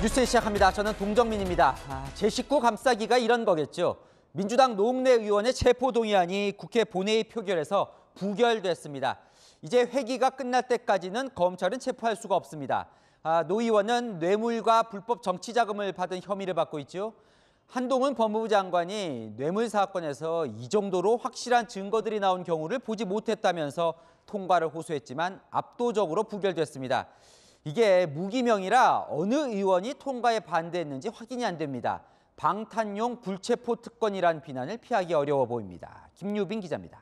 뉴스 시작합니다. 저는 동정민입니다. 제19 감싸기가 이런 거겠죠. 민주당 노웅래 의원의 체포동의안이 국회 본회의 표결에서 부결됐습니다. 이제 회기가 끝날 때까지는 검찰은 체포할 수가 없습니다. 노 의원은 뇌물과 불법 정치자금을 받은 혐의를 받고 있죠. 한동훈 법무부 장관이 뇌물 사건에서 이 정도로 확실한 증거들이 나온 경우를 보지 못했다면서 통과를 호소했지만 압도적으로 부결됐습니다. 이게 무기명이라 어느 의원이 통과에 반대했는지 확인이 안 됩니다. 방탄용 불체포 특권이란 비난을 피하기 어려워 보입니다. 김유빈 기자입니다.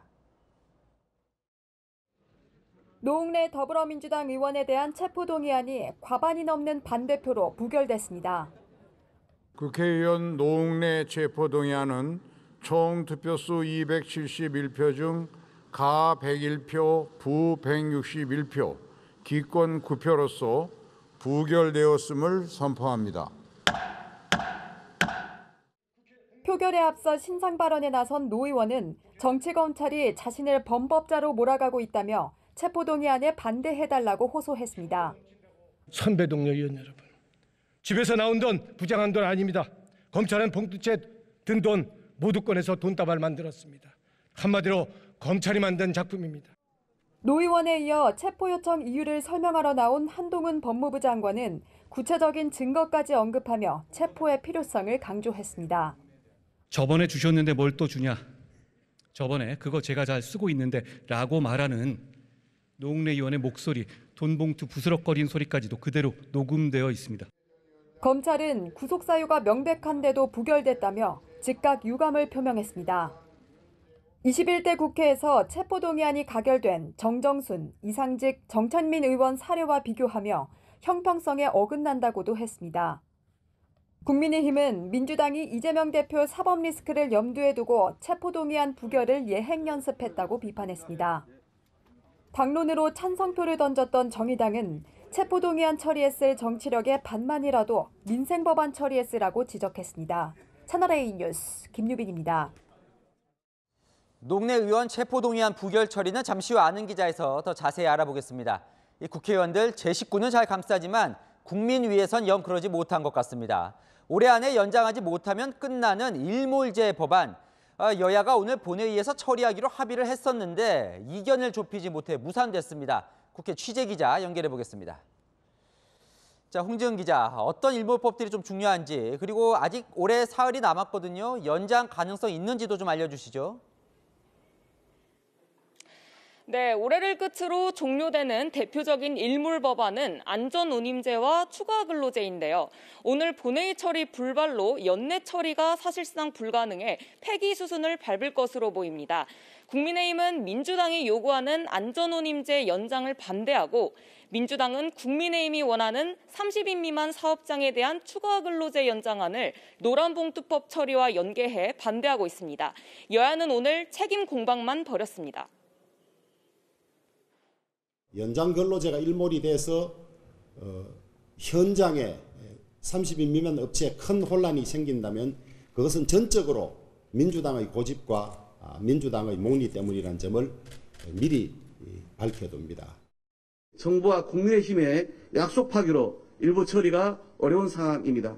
노웅래 더불어민주당 의원에 대한 체포동의안이 과반이 넘는 반대표로 부결됐습니다. 국회의원 노웅래 체포동의안은 총 투표수 271표 중 가 101표, 부 161표, 기권 9표로서 부결되었음을 선포합니다. 표결에 앞서 신상 발언에 나선 노 의원은 정치검찰이 자신을 범법자로 몰아가고 있다며 체포동의안에 반대해달라고 호소했습니다. 선배 동료 의원 여러분, 집에서 나온 돈 부정한 돈 아닙니다. 검찰은 봉투채 든 돈 모두 꺼내서 돈다발 만들었습니다. 한마디로 검찰이 만든 작품입니다. 노 의원에 이어 체포 요청 이유를 설명하러 나온 한동훈 법무부 장관은 구체적인 증거까지 언급하며 체포의 필요성을 강조했습니다. 저번에 주셨는데 뭘 또 주냐? 저번에 그거 제가 잘 쓰고 있는데 라고 말하는 노웅래 의원의 목소리, 돈봉투 부스럭거리는 소리까지도 그대로 녹음되어 있습니다. 검찰은 구속 사유가 명백한데도 부결됐다며 즉각 유감을 표명했습니다. 21대 국회에서 체포동의안이 가결된 정정순, 이상직, 정찬민 의원 사례와 비교하며 형평성에 어긋난다고도 했습니다. 국민의힘은 민주당이 이재명 대표 사법 리스크를 염두에 두고 체포동의안 부결을 예행 연습했다고 비판했습니다. 당론으로 찬성표를 던졌던 정의당은 체포동의안 처리에 쓸 정치력의 반만이라도 민생법안 처리에 쓰라고 지적했습니다. 채널A 뉴스 김유빈입니다. 노웅래 의원 체포동의안 부결 처리는 잠시 후 아는 기자에서 더 자세히 알아보겠습니다. 이 국회의원들 제19는 잘 감싸지만 국민 위해선 영 그러지 못한 것 같습니다. 올해 안에 연장하지 못하면 끝나는 일몰제 법안. 여야가 오늘 본회의에서 처리하기로 합의를 했었는데 이견을 좁히지 못해 무산됐습니다. 국회 취재기자 연결해 보겠습니다. 자, 홍지은 기자, 어떤 일몰법들이 좀 중요한지, 그리고 아직 올해 사흘이 남았거든요. 연장 가능성 있는지도 좀 알려주시죠. 네, 올해를 끝으로 종료되는 대표적인 일몰 법안은 안전운임제와 추가근로제인데요. 오늘 본회의 처리 불발로 연내 처리가 사실상 불가능해 폐기 수순을 밟을 것으로 보입니다. 국민의힘은 민주당이 요구하는 안전운임제 연장을 반대하고 민주당은 국민의힘이 원하는 30인 미만 사업장에 대한 추가근로제 연장안을 노란봉투법 처리와 연계해 반대하고 있습니다. 여야는 오늘 책임 공방만 벌였습니다. 연장 근로제가 일몰이 돼서 현장에 30인 미만 업체에 큰 혼란이 생긴다면 그것은 전적으로 민주당의 고집과 민주당의 몽리 때문이라는 점을 미리 밝혀둡니다. 정부와 국민의힘의 약속하기로 일부 처리가 어려운 상황입니다.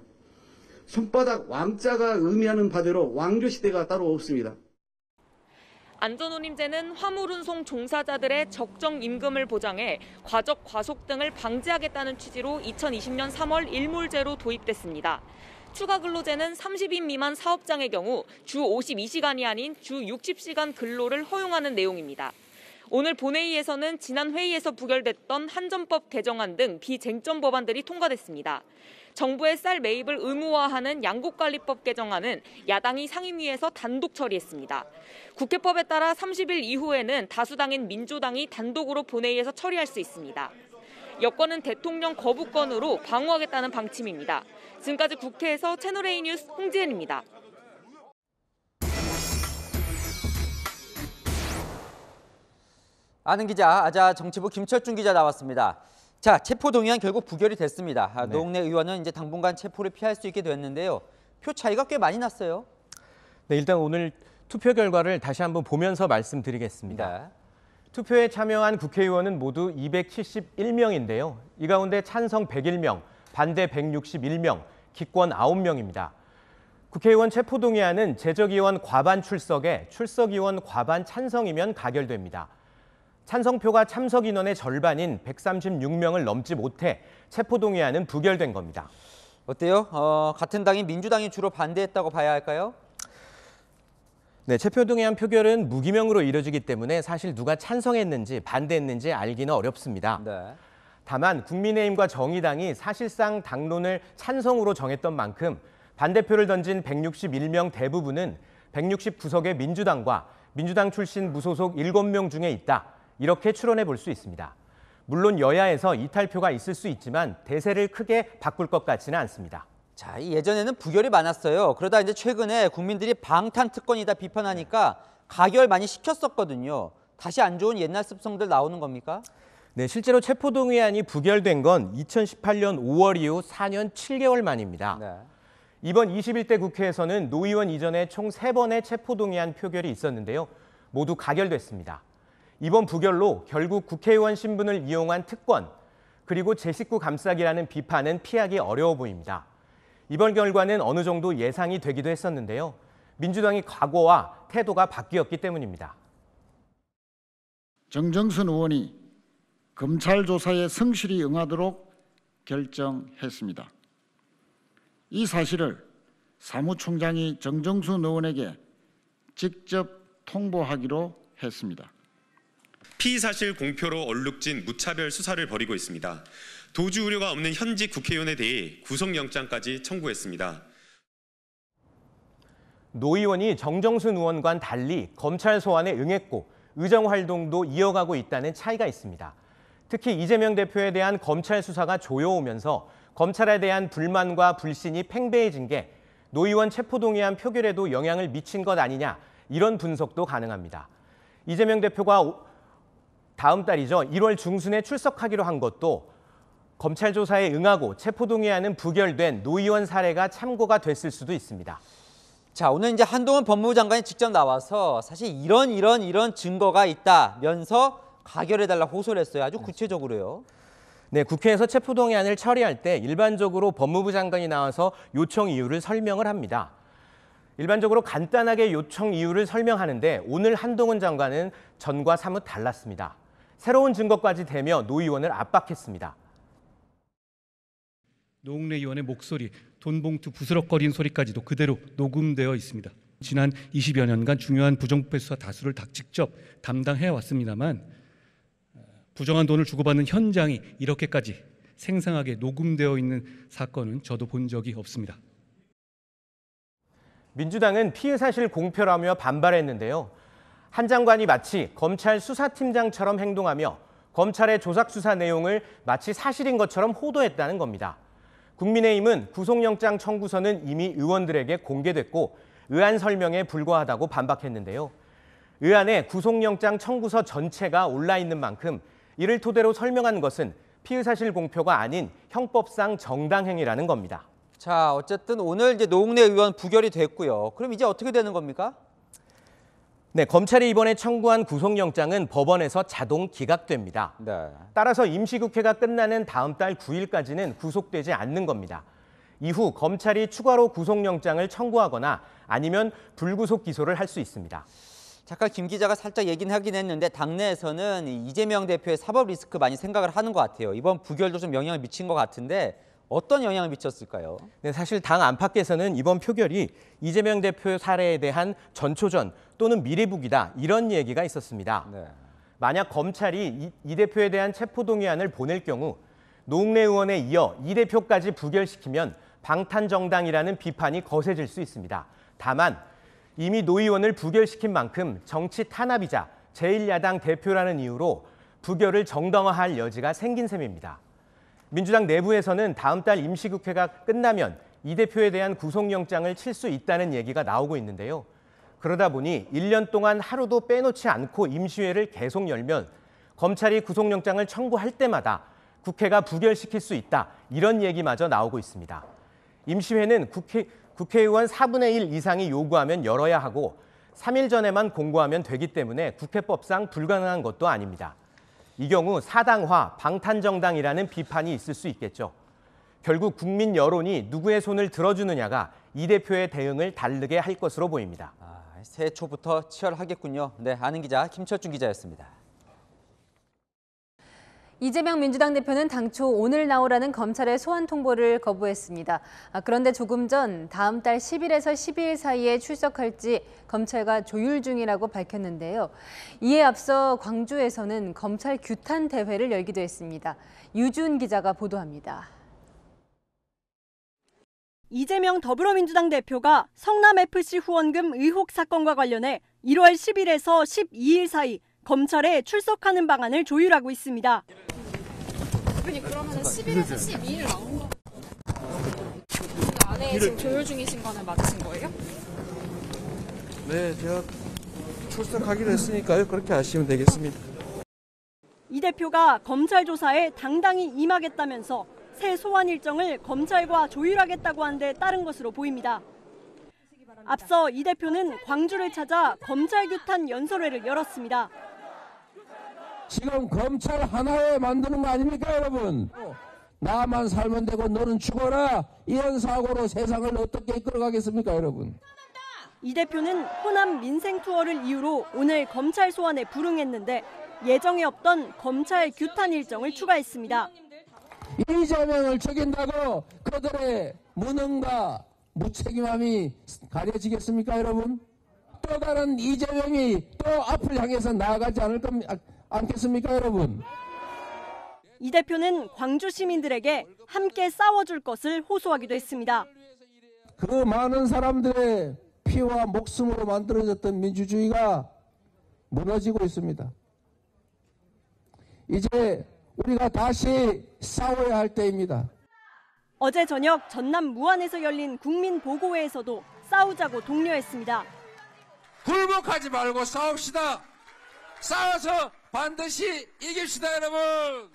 손바닥 왕자가 의미하는 바대로 왕조시대가 따로 없습니다. 안전운임제는 화물운송 종사자들의 적정 임금을 보장해 과적, 과속 등을 방지하겠다는 취지로 2020년 3월 일몰제로 도입됐습니다. 추가근로제는 30인 미만 사업장의 경우 주 52시간이 아닌 주 60시간 근로를 허용하는 내용입니다. 오늘 본회의에서는 지난 회의에서 부결됐던 한전법 개정안 등 비쟁점 법안들이 통과됐습니다. 정부의 쌀 매입을 의무화하는 양곡관리법 개정안은 야당이 상임위에서 단독 처리했습니다. 국회법에 따라 30일 이후에는 다수당인 민주당이 단독으로 본회의에서 처리할 수 있습니다. 여권은 대통령 거부권으로 방어하겠다는 방침입니다. 지금까지 국회에서 채널A 뉴스 홍지은입니다. 아는 기자, 정치부 김철중 기자 나왔습니다. 자, 체포동의안 결국 부결이 됐습니다. 네. 노웅래 의원은 이제 당분간 체포를 피할 수 있게 됐는데요. 표 차이가 꽤 많이 났어요. 네, 일단 오늘 투표 결과를 다시 한번 보면서 말씀드리겠습니다. 네. 투표에 참여한 국회의원은 모두 271명인데요. 이 가운데 찬성 101명, 반대 161명, 기권 9명입니다. 국회의원 체포동의안은 재적의원 과반 출석에 출석의원 과반 찬성이면 가결됩니다. 찬성표가 참석 인원의 절반인 136명을 넘지 못해 체포동의안은 부결된 겁니다. 어때요? 같은 당인 민주당이 주로 반대했다고 봐야 할까요? 네, 체포동의안 표결은 무기명으로 이뤄지기 때문에 사실 누가 찬성했는지 반대했는지 알기는 어렵습니다. 네. 다만 국민의힘과 정의당이 사실상 당론을 찬성으로 정했던 만큼 반대표를 던진 161명 대부분은 169석의 민주당과 민주당 출신 무소속 7명 중에 있다. 이렇게 추론해 볼 수 있습니다. 물론 여야에서 이탈표가 있을 수 있지만 대세를 크게 바꿀 것 같지는 않습니다. 자, 예전에는 부결이 많았어요. 그러다 이제 최근에 국민들이 방탄 특권이다 비판하니까 가결 많이 시켰었거든요. 다시 안 좋은 옛날 습성들 나오는 겁니까? 네, 실제로 체포동의안이 부결된 건 2018년 5월 이후 4년 7개월 만입니다. 네. 이번 21대 국회에서는 노 의원 이전에 총 3번의 체포동의안 표결이 있었는데요. 모두 가결됐습니다. 이번 부결로 결국 국회의원 신분을 이용한 특권, 그리고 제 식구 감싸기라는 비판은 피하기 어려워 보입니다. 이번 결과는 어느 정도 예상이 되기도 했었는데요. 민주당의 각오와 태도가 바뀌었기 때문입니다. 정정순 의원이 검찰 조사에 성실히 응하도록 결정했습니다. 이 사실을 사무총장이 정정순 의원에게 직접 통보하기로 했습니다. 피의사실 공표로 얼룩진 무차별 수사를 벌이고 있습니다. 도주 우려가 없는 현직 국회의원에 대해 구속영장까지 청구했습니다. 노 의원이 정정순 의원과는 달리 검찰 소환에 응했고 의정 활동도 이어가고 있다는 차이가 있습니다. 특히 이재명 대표에 대한 검찰 수사가 조여오면서 검찰에 대한 불만과 불신이 팽배해진 게 노 의원 체포동의안 표결에도 영향을 미친 것 아니냐, 이런 분석도 가능합니다. 이재명 대표가 다음 달이죠. 1월 중순에 출석하기로 한 것도 검찰 조사에 응하고 체포동의안은 부결된 노 의원 사례가 참고가 됐을 수도 있습니다. 자, 오늘 이제 한동훈 법무부 장관이 직접 나와서 사실 이런 증거가 있다면서 가결해달라고 호소를 했어요. 아주 구체적으로요. 네, 국회에서 체포동의안을 처리할 때 일반적으로 법무부 장관이 나와서 요청 이유를 설명을 합니다. 일반적으로 간단하게 요청 이유를 설명하는데 오늘 한동훈 장관은 전과 사뭇 달랐습니다. 새로운 증거까지 대며 노 의원을 압박했습니다. 노웅래 의원의 목소리, 돈봉투 부스럭거린 소리까지도 그대로 녹음되어 있습니다. 지난 20여 년간 중요한 부정부패 수사 다수를 직접 담당해 왔습니다만 부정한 돈을 주고받는 현장이 이렇게까지 생생하게 녹음되어 있는 사건은 저도 본 적이 없습니다. 민주당은 피해 사실 공표라며 반발했는데요. 한 장관이 마치 검찰 수사팀장처럼 행동하며 검찰의 조작 수사 내용을 마치 사실인 것처럼 호도했다는 겁니다. 국민의힘은 구속영장 청구서는 이미 의원들에게 공개됐고 의안 설명에 불과하다고 반박했는데요. 의안에 구속영장 청구서 전체가 올라 있는 만큼 이를 토대로 설명한 것은 피의 사실 공표가 아닌 형법상 정당행위라는 겁니다. 자, 어쨌든 오늘 이제 노웅래 의원 부결이 됐고요. 그럼 이제 어떻게 되는 겁니까? 네, 검찰이 이번에 청구한 구속영장은 법원에서 자동 기각됩니다. 네. 따라서 임시국회가 끝나는 다음 달 9일까지는 구속되지 않는 겁니다. 이후 검찰이 추가로 구속영장을 청구하거나 아니면 불구속 기소를 할 수 있습니다. 잠깐 김 기자가 살짝 얘기는 하긴 했는데 당내에서는 이재명 대표의 사법 리스크 많이 생각을 하는 것 같아요. 이번 부결도 좀 영향을 미친 것 같은데 어떤 영향을 미쳤을까요? 네, 사실 당 안팎에서는 이번 표결이 이재명 대표 사례에 대한 전초전 또는 미래북이다, 이런 얘기가 있었습니다. 네. 만약 검찰이 이 대표에 대한 체포동의안을 보낼 경우 노웅래 의원에 이어 이 대표까지 부결시키면 방탄정당이라는 비판이 거세질 수 있습니다. 다만 이미 노 의원을 부결시킨 만큼 정치 탄압이자 제1야당 대표라는 이유로 부결을 정당화할 여지가 생긴 셈입니다. 민주당 내부에서는 다음 달 임시국회가 끝나면 이 대표에 대한 구속영장을 칠 수 있다는 얘기가 나오고 있는데요. 그러다 보니 1년 동안 하루도 빼놓지 않고 임시회를 계속 열면 검찰이 구속영장을 청구할 때마다 국회가 부결시킬 수 있다, 이런 얘기마저 나오고 있습니다. 임시회는 국회의원 4분의 1 이상이 요구하면 열어야 하고 3일 전에만 공고하면 되기 때문에 국회법상 불가능한 것도 아닙니다. 이 경우 사당화, 방탄정당이라는 비판이 있을 수 있겠죠. 결국 국민 여론이 누구의 손을 들어주느냐가 이 대표의 대응을 다르게 할 것으로 보입니다. 새해 초부터 치열하겠군요. 네, 아는 기자 김철준 기자였습니다. 이재명 민주당 대표는 당초 오늘 나오라는 검찰의 소환 통보를 거부했습니다. 그런데 조금 전 다음 달 10일에서 12일 사이에 출석할지 검찰과 조율 중이라고 밝혔는데요. 이에 앞서 광주에서는 검찰 규탄 대회를 열기도 했습니다. 유준 기자가 보도합니다. 이재명 더불어민주당 대표가 성남FC 후원금 의혹 사건과 관련해 1월 10일에서 12일 사이 검찰에 출석하는 방안을 조율하고 있습니다. 대표님 그러면 10일에서 12일 나온 거 안에 지금 조율 중이신 거는 맞으신 거예요? 네, 제가 출석하기로 했으니까요. 그렇게 하시면 되겠습니다. 이 대표가 검찰 조사에 당당히 임하겠다면서 새 소환 일정을 검찰과 조율하겠다고 한 데 따른 것으로 보입니다. 앞서 이 대표는 광주를 찾아 검찰 규탄 연설회를 열었습니다. 지금 검찰 하나에 만드는 거 아닙니까, 여러분? 나만 살면 되고 너는 죽어라. 이런 사고로 세상을 어떻게 이끌어가겠습니까, 여러분? 이 대표는 호남 민생 투어를 이유로 오늘 검찰 소환에 불응했는데 예정에 없던 검찰 규탄 일정을 추가했습니다. 이재명을 죽인다고 그들의 무능과 무책임함이 가려지겠습니까, 여러분? 또 다른 이재명이 또 앞을 향해서 나아가지 않겠습니까, 여러분? 이 대표는 광주 시민들에게 함께 싸워줄 것을 호소하기도 했습니다. 그 많은 사람들의 피와 목숨으로 만들어졌던 민주주의가 무너지고 있습니다. 이제 우리가 다시 싸워야 할 때입니다. 어제 저녁 전남 무안에서 열린 국민보고회에서도 싸우자고 독려했습니다. 굴복하지 말고 싸웁시다. 싸워서 반드시 이깁시다, 여러분.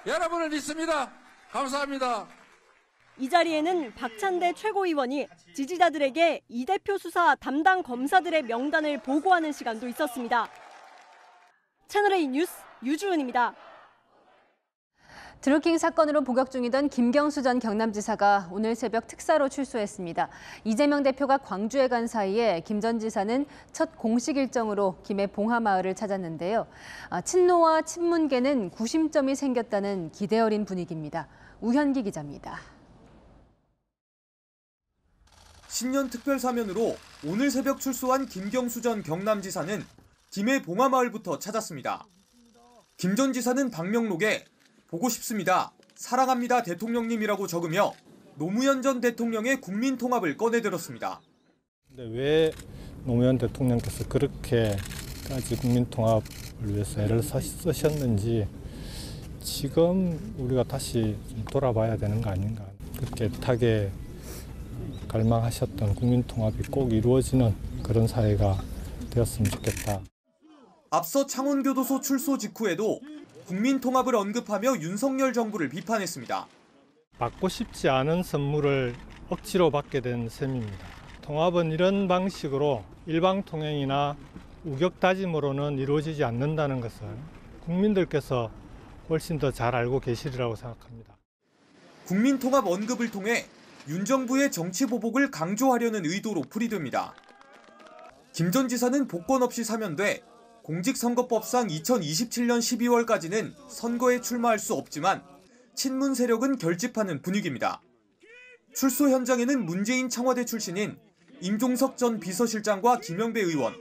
여러분을 믿습니다. 감사합니다. 이 자리에는 박찬대 최고위원이 지지자들에게 이 대표 수사 담당 검사들의 명단을 보고하는 시간도 있었습니다. 채널A 뉴스 유주은입니다. 드루킹 사건으로 복역 중이던 김경수 전 경남지사가 오늘 새벽 특사로 출소했습니다. 이재명 대표가 광주에 간 사이에 김 전 지사는 첫 공식 일정으로 김해 봉하마을을 찾았는데요. 친노와 친문계는 구심점이 생겼다는 기대 어린 분위기입니다. 우현기 기자입니다. 신년 특별사면으로 오늘 새벽 출소한 김경수 전 경남지사는 김해 봉하마을부터 찾았습니다. 김 전 지사는 방명록에 보고 싶습니다. 사랑합니다 대통령님이라고 적으며 노무현 전 대통령의 국민통합을 꺼내들었습니다. 근데 왜 노무현 대통령께서 그렇게까지 국민통합을 위해서 애를 쓰셨는지 지금 우리가 다시 좀 돌아봐야 되는 거 아닌가. 그렇게 애타게 갈망하셨던 국민통합이 꼭 이루어지는 그런 사회가 되었으면 좋겠다. 앞서 창원교도소 출소 직후에도 국민통합을 언급하며 윤석열 정부를 비판했습니다. 받고 싶지 않은 선물을 억지로 받게 된 셈입니다. 통합은 이런 방식으로 일방통행이나 우격다짐으로는 이루어지지 않는다는 것을 국민들께서 훨씬 더 잘 알고 계시리라고 생각합니다. 국민통합 언급을 통해 윤 정부의 정치 보복을 강조하려는 의도로 풀이됩니다. 김 전 지사는 복권 없이 사면돼 공직선거법상 2027년 12월까지는 선거에 출마할 수 없지만 친문 세력은 결집하는 분위기입니다. 출소 현장에는 문재인 청와대 출신인 임종석 전 비서실장과 김영배 의원,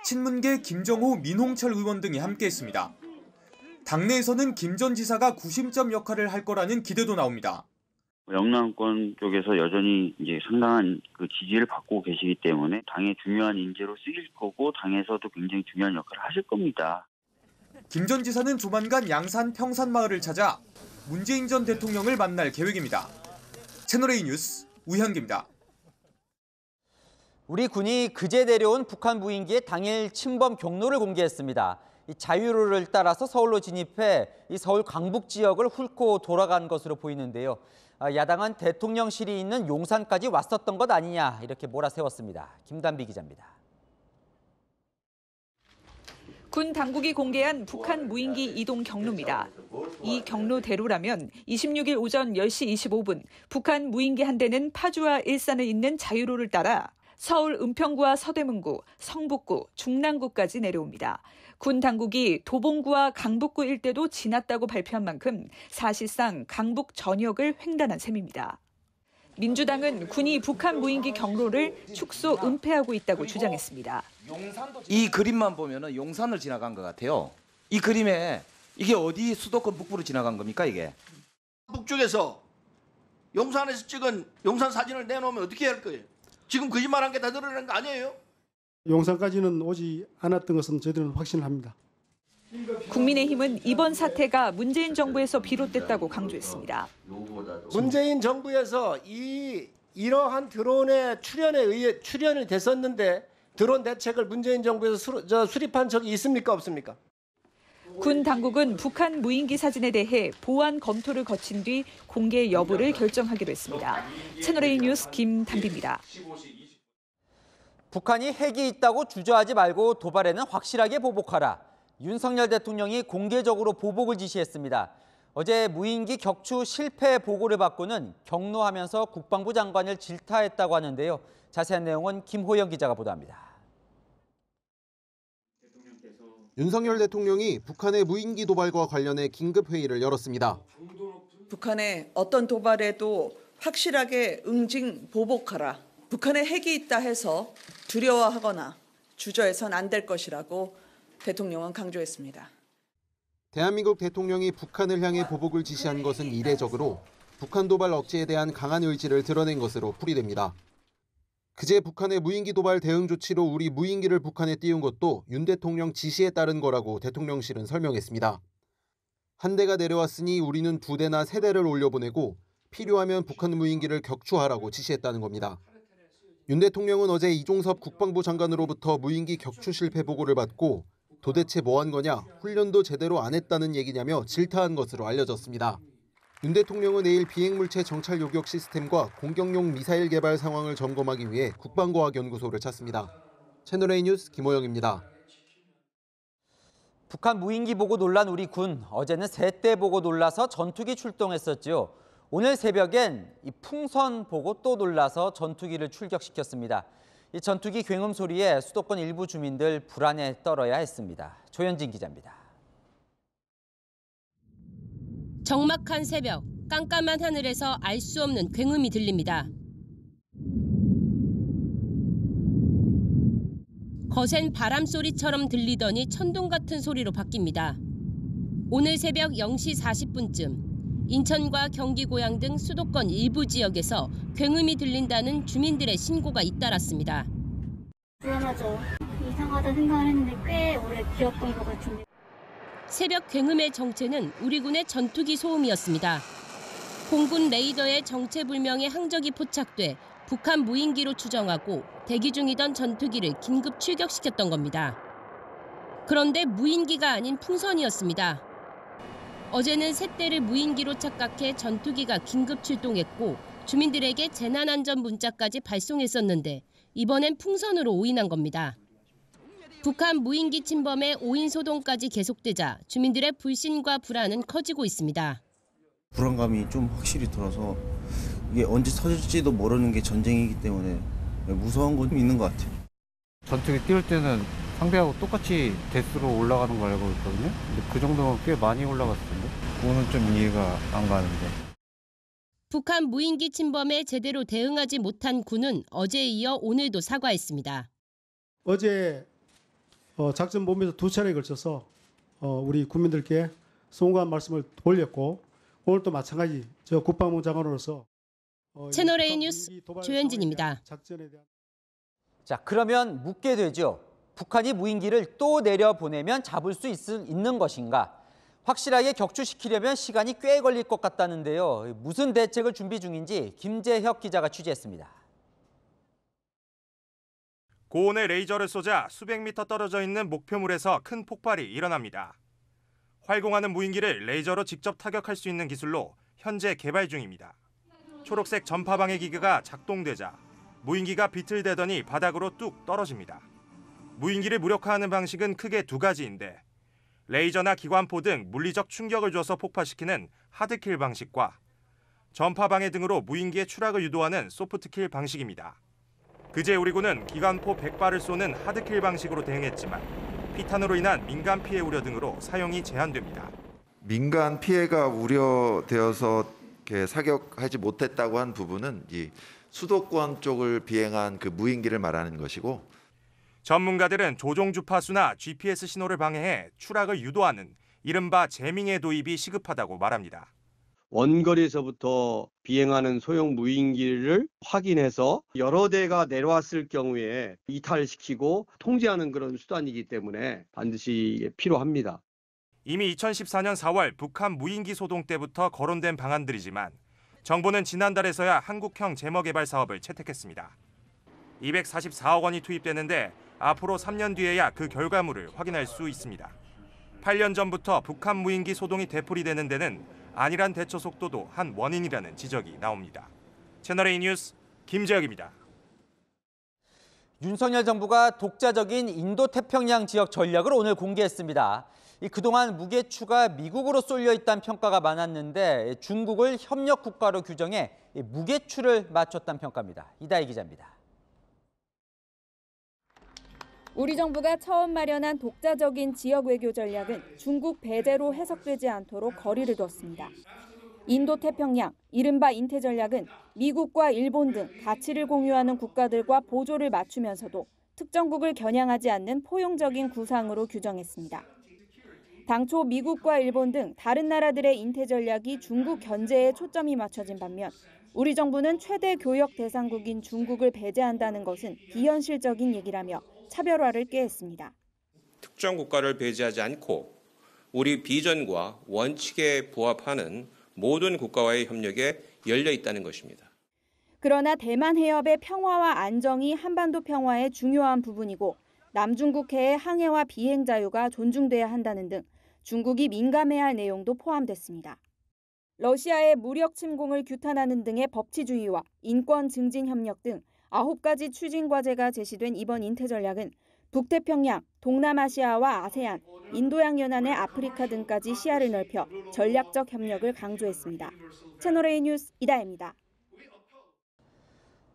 친문계 김정호, 민홍철 의원 등이 함께했습니다. 당내에서는 김 전 지사가 구심점 역할을 할 거라는 기대도 나옵니다. 영남권 쪽에서 여전히 이제 상당한 그 지지를 받고 계시기 때문에 당의 중요한 인재로 쓰일 거고 당에서도 굉장히 중요한 역할을 하실 겁니다. 김 전 지사는 조만간 양산 평산마을을 찾아 문재인 전 대통령을 만날 계획입니다. 채널A 뉴스 우현기입니다. 우리 군이 그제 내려온 북한 무인기의 당일 침범 경로를 공개했습니다. 이 자유로를 따라서 서울로 진입해 이 서울 강북 지역을 훑고 돌아간 것으로 보이는데요. 야당은 대통령실이 있는 용산까지 왔었던 것 아니냐 이렇게 몰아세웠습니다. 김단비 기자입니다. 군 당국이 공개한 북한 무인기 이동 경로입니다. 이 경로대로라면 26일 오전 10시 25분 북한 무인기 한 대는 파주와 일산을 잇는 자유로를 따라 서울 은평구와 서대문구, 성북구, 중랑구까지 내려옵니다. 군 당국이 도봉구와 강북구 일대도 지났다고 발표한 만큼 사실상 강북 전역을 횡단한 셈입니다. 민주당은 군이 북한 무인기 경로를 축소 은폐하고 있다고 주장했습니다. 이 그림만 보면은 용산을 지나간 것 같아요. 이 그림에 이게 어디 수도권 북부로 지나간 겁니까 이게? 북쪽에서 용산에서 찍은 용산 사진을 내놓으면 어떻게 할 거예요? 지금 거짓말한 게 다 드러나는 거 아니에요? 용산까지는 오지 않았던 것은 저희들은 확신을 합니다. 국민의힘은 이번 사태가 문재인 정부에서 비롯됐다고 강조했습니다. 문재인 정부에서 이러한 드론의 출현에 의해 출현이 됐었는데 드론 대책을 문재인 정부에서 수립한 적이 있습니까 없습니까? 군 당국은 북한 무인기 사진에 대해 보안 검토를 거친 뒤 공개 여부를 결정하기로 했습니다. 채널A 뉴스 김담비입니다. 북한이 핵이 있다고 주저하지 말고 도발에는 확실하게 보복하라. 윤석열 대통령이 공개적으로 보복을 지시했습니다. 어제 무인기 격추 실패 보고를 받고는 격노하면서 국방부 장관을 질타했다고 하는데요. 자세한 내용은 김호영 기자가 보도합니다. 윤석열 대통령이 북한의 무인기 도발과 관련해 긴급회의를 열었습니다. 북한의 어떤 도발에도 확실하게 응징 보복하라. 북한에 핵이 있다 해서 두려워하거나 주저해선 안 될 것이라고 대통령은 강조했습니다. 대한민국 대통령이 북한을 향해 보복을 지시한 것은 이례적으로 북한 도발 억제에 대한 강한 의지를 드러낸 것으로 풀이됩니다. 그제 북한의 무인기 도발 대응 조치로 우리 무인기를 북한에 띄운 것도 윤 대통령 지시에 따른 거라고 대통령실은 설명했습니다. 한 대가 내려왔으니 우리는 2대나 3대를 올려보내고 필요하면 북한 무인기를 격추하라고 지시했다는 겁니다. 윤 대통령은 어제 이종섭 국방부 장관으로부터 무인기 격추 실패 보고를 받고 도대체 뭐 한 거냐, 훈련도 제대로 안 했다는 얘기냐며 질타한 것으로 알려졌습니다. 윤 대통령은 내일 비행물체 정찰 요격 시스템과 공격용 미사일 개발 상황을 점검하기 위해 국방과학연구소를 찾습니다. 채널A 뉴스 김호영입니다. 북한 무인기 보고 놀란 우리 군, 어제는 3대 보고 놀라서 전투기 출동했었죠. 오늘 새벽엔 이 풍선 보고 또 놀라서 전투기를 출격시켰습니다. 이 전투기 굉음 소리에 수도권 일부 주민들 불안에 떨어야 했습니다. 조현진 기자입니다. 적막한 새벽, 깜깜한 하늘에서 알 수 없는 굉음이 들립니다. 거센 바람 소리처럼 들리더니 천둥 같은 소리로 바뀝니다. 오늘 새벽 0시 40분쯤 인천과 경기 고양 등 수도권 일부 지역에서 굉음이 들린다는 주민들의 신고가 잇따랐습니다. 불안하죠. 이상하다 생각을 했는데 꽤 오래 기었던 것 같은데. 새벽 굉음의 정체는 우리 군의 전투기 소음이었습니다. 공군 레이더에 정체불명의 항적이 포착돼 북한 무인기로 추정하고 대기 중이던 전투기를 긴급 출격시켰던 겁니다. 그런데 무인기가 아닌 풍선이었습니다. 어제는 3대를 무인기로 착각해 전투기가 긴급 출동했고 주민들에게 재난안전 문자까지 발송했었는데 이번엔 풍선으로 오인한 겁니다. 북한 무인기 침범에 오인 소동까지 계속되자 주민들의 불신과 불안은 커지고 있습니다. 불안감이 좀 확실히 들어서 이게 언제 터질지도 모르는 게 전쟁이기 때문에 무서운 건 좀 있는 것 같아요. 전투기 띄울 때는 상대하고 똑같이 대수로 올라가는 걸 알고 있거든요. 근데 그 정도면 꽤 많이 올라갔을 텐데 그거는 좀 이해가 안 가는데. 북한 무인기 침범에 제대로 대응하지 못한 군은 어제에 이어 오늘도 사과했습니다. 어제 작전본부에서 2차례에 걸쳐서 우리 국민들께 송구한 말씀을 돌렸고 오늘도 마찬가지 저 국방부 장관으로서 채널A 뉴스 조현진입니다. 자, 그러면 묻게 되죠. 북한이 무인기를 또 내려보내면 잡을 수 있는 것인가? 확실하게 격추시키려면 시간이 꽤 걸릴 것 같다는데요. 무슨 대책을 준비 중인지 김재혁 기자가 취재했습니다. 고온의 레이저를 쏘자 수백 미터 떨어져 있는 목표물에서 큰 폭발이 일어납니다. 활공하는 무인기를 레이저로 직접 타격할 수 있는 기술로 현재 개발 중입니다. 초록색 전파 방해 기계가 작동되자 무인기가 비틀대더니 바닥으로 뚝 떨어집니다. 무인기를 무력화하는 방식은 크게 2가지인데 레이저나 기관포 등 물리적 충격을 줘서 폭파시키는 하드킬 방식과 전파방해 등으로 무인기의 추락을 유도하는 소프트킬 방식입니다. 그제 우리군은 기관포 100발을 쏘는 하드킬 방식으로 대응했지만 피탄으로 인한 민간 피해 우려 등으로 사용이 제한됩니다. 민간 피해가 우려되어서 사격하지 못했다고 한 부분은 이 수도권 쪽을 비행한 그 무인기를 말하는 것이고, 전문가들은 조종 주파수나 GPS 신호를 방해해 추락을 유도하는 이른바 재밍의 도입이 시급하다고 말합니다. 원거리에서부터 비행하는 소형 무인기를 확인해서 여러 대가 내려왔을 경우에 이탈시키고 통제하는 그런 수단이기 때문에 반드시 필요합니다. 이미 2014년 4월 북한 무인기 소동 때부터 거론된 방안들이지만 정부는 지난달에서야 한국형 제머 개발 사업을 채택했습니다. 244억 원이 투입되는데 앞으로 3년 뒤에야 그 결과물을 확인할 수 있습니다. 8년 전부터 북한 무인기 소동이 되풀이되는 데는 안일한 대처 속도도 한 원인이라는 지적이 나옵니다. 채널A 뉴스 김재혁입니다. 윤석열 정부가 독자적인 인도태평양 지역 전략을 오늘 공개했습니다. 그동안 무게추가 미국으로 쏠려 있다는 평가가 많았는데 중국을 협력 국가로 규정해 무게추를 맞췄다는 평가입니다. 이다희 기자입니다. 우리 정부가 처음 마련한 독자적인 지역 외교 전략은 중국 배제로 해석되지 않도록 거리를 뒀습니다. 인도태평양, 이른바 인태 전략은 미국과 일본 등 가치를 공유하는 국가들과 보조를 맞추면서도 특정국을 겨냥하지 않는 포용적인 구상으로 규정했습니다. 당초 미국과 일본 등 다른 나라들의 인태 전략이 중국 견제에 초점이 맞춰진 반면 우리 정부는 최대 교역 대상국인 중국을 배제한다는 것은 비현실적인 얘기라며 차별화를 꾀했습니다. 특정 국가를 배제하지 않고 우리 비전과 원칙에 부합하는 모든 국가와의 협력에 열려 있다는 것입니다. 그러나 대만 해협의 평화와 안정이 한반도 평화의 중요한 부분이고 남중국해의 항해와 비행 자유가 존중돼야 한다는 등 중국이 민감해야 할 내용도 포함됐습니다. 러시아의 무력 침공을 규탄하는 등의 법치주의와 인권 증진 협력 등 9가지 추진 과제가 제시된 이번 인태 전략은 북태평양, 동남아시아와 아세안, 인도양 연안의 아프리카 등까지 시야를 넓혀 전략적 협력을 강조했습니다. 채널A 뉴스 이다혜입니다.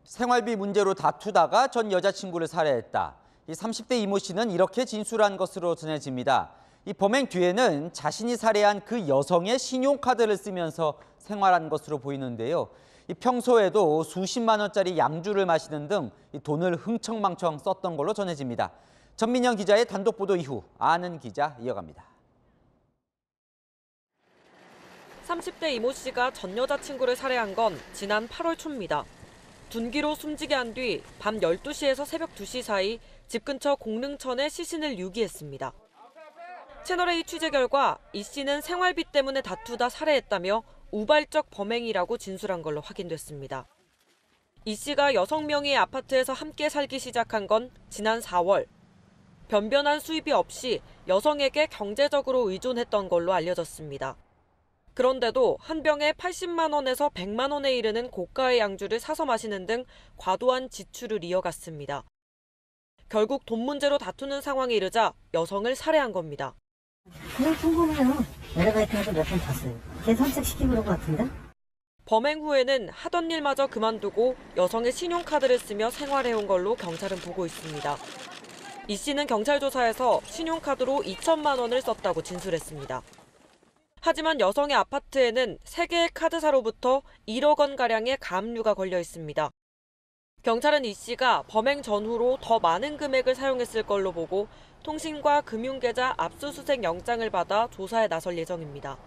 생활비 문제로 다투다가 전 여자친구를 살해했다. 30대 이모 씨는 이렇게 진술한 것으로 전해집니다. 이 범행 뒤에는 자신이 살해한 그 여성의 신용카드를 쓰면서 생활한 것으로 보이는데요. 평소에도 수십만 원짜리 양주를 마시는 등 돈을 흥청망청 썼던 걸로 전해집니다. 전민영 기자의 단독 보도 이후 아는 기자 이어갑니다. 30대 이모 씨가 전 여자친구를 살해한 건 지난 8월 초입니다. 둔기로 숨지게 한 뒤 밤 12시에서 새벽 2시 사이 집 근처 공릉천에 시신을 유기했습니다. 채널A 취재 결과 이 씨는 생활비 때문에 다투다 살해했다며 우발적 범행이라고 진술한 걸로 확인됐습니다. 이 씨가 여성 명의의 아파트에서 함께 살기 시작한 건 지난 4월. 변변한 수입이 없이 여성에게 경제적으로 의존했던 걸로 알려졌습니다. 그런데도 한 병에 80만 원에서 100만 원에 이르는 고가의 양주를 사서 마시는 등 과도한 지출을 이어갔습니다. 결국 돈 문제로 다투는 상황이 이르자 여성을 살해한 겁니다. 그냥 궁금해요. 에레베이터에서 몇 번 탔어요. 걔 산책시키고 그런 것 같은데? 범행 후에는 하던 일마저 그만두고 여성의 신용카드를 쓰며 생활해온 걸로 경찰은 보고 있습니다. 이 씨는 경찰 조사에서 신용카드로 2천만 원을 썼다고 진술했습니다. 하지만 여성의 아파트에는 3개의 카드사로부터 1억 원가량의 가압류가 걸려 있습니다. 경찰은 이 씨가 범행 전후로 더 많은 금액을 사용했을 걸로 보고 통신과 금융계좌 압수수색 영장을 받아 조사에 나설 예정입니다.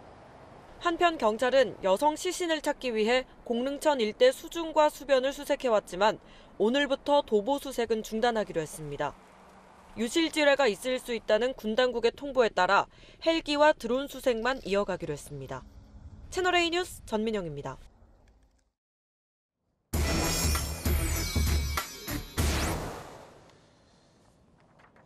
한편 경찰은 여성 시신을 찾기 위해 공릉천 일대 수중과 수변을 수색해왔지만 오늘부터 도보 수색은 중단하기로 했습니다. 유실지뢰가 있을 수 있다는 군 당국의 통보에 따라 헬기와 드론 수색만 이어가기로 했습니다. 채널A 뉴스 전민영입니다.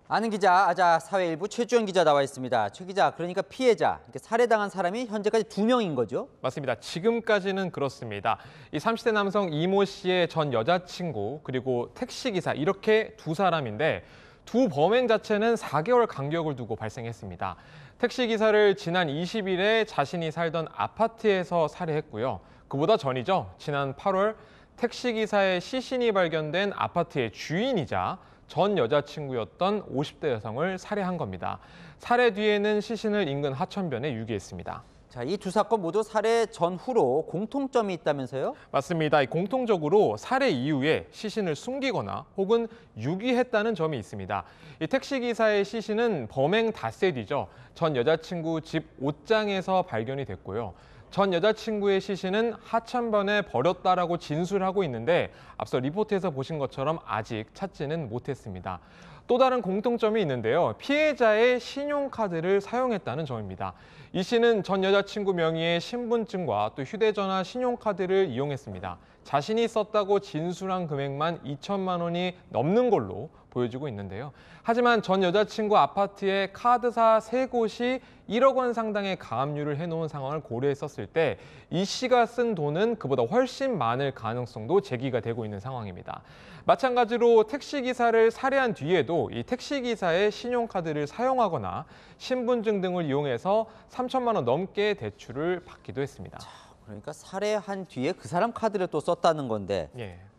아는 기자, 아자 사회일부 최주영 기자 나와 있습니다. 최 기자, 그러니까 피해자, 살해당한 사람이 현재까지 2명인 거죠? 맞습니다. 지금까지는 그렇습니다. 이 30대 남성 이모 씨의 전 여자친구 그리고 택시기사 이렇게 두 사람인데 두 범행 자체는 4개월 간격을 두고 발생했습니다. 택시기사를 지난 20일에 자신이 살던 아파트에서 살해했고요. 그보다 전이죠. 지난 8월 택시기사의 시신이 발견된 아파트의 주인이자 전 여자친구였던 50대 여성을 살해한 겁니다. 살해 뒤에는 시신을 인근 하천변에 유기했습니다. 자, 이 두 사건 모두 살해 전후로 공통점이 있다면서요? 맞습니다. 공통적으로 살해 이후에 시신을 숨기거나 혹은 유기했다는 점이 있습니다. 이 택시기사의 시신은 범행 닷새 뒤죠. 전 여자친구 집 옷장에서 발견이 됐고요. 전 여자친구의 시신은 하천변에 버렸다라고 진술하고 있는데 앞서 리포트에서 보신 것처럼 아직 찾지는 못했습니다. 또 다른 공통점이 있는데요. 피해자의 신용카드를 사용했다는 점입니다. 이 씨는 전 여자친구 명의의 신분증과 또 휴대전화 신용카드를 이용했습니다. 자신이 썼다고 진술한 금액만 2천만 원이 넘는 걸로 보여지고 있는데요. 하지만 전 여자친구 아파트에 카드사 3곳이 1억 원 상당의 가압류를 해놓은 상황을 고려했었을 때 이 씨가 쓴 돈은 그보다 훨씬 많을 가능성도 제기가 되고 있는 상황입니다. 마찬가지로 택시기사를 살해한 뒤에도 이 택시기사의 신용카드를 사용하거나 신분증 등을 이용해서 3천만 원 넘게 대출을 받기도 했습니다. 그러니까 살해한 뒤에 그 사람 카드를 또 썼다는 건데